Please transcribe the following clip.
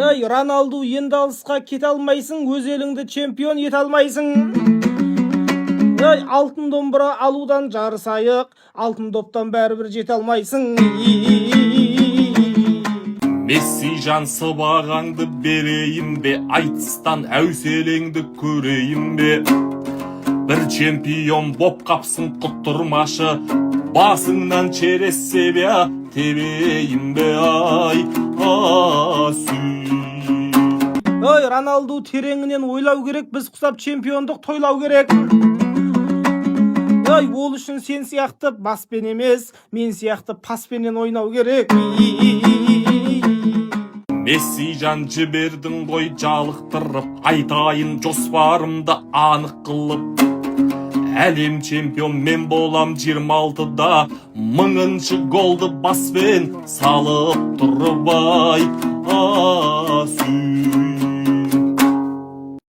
Ey Ronaldo, енді алысқа кете алмайсың, өз еліңді чемпион ете алмайсың. Ей алтын домбыра алудан жарысайық, алтын доптан бәрібір жете алмайсың. Месси жан сыбағаңды берейін бе, айтыстан әуселеңді көрейін бе. Бір чемпион боп қапсың құттырмашы, басыңнан чересе бе, тебейін бе, ай, Ой, Роналду, тереңінен ойлау керек, біз құсап чемпиондық тойлау керек. Ой, ол үшін сен сияқты баспен емес, мен сияқты паспенен ойнау керек. Месси жан жібердің ғой жалықтырып, айтайын жоспарымды анық қылып. Әлем чемпион мен болам 26-да, 1000-шы голды баспен салып тұрып, ай.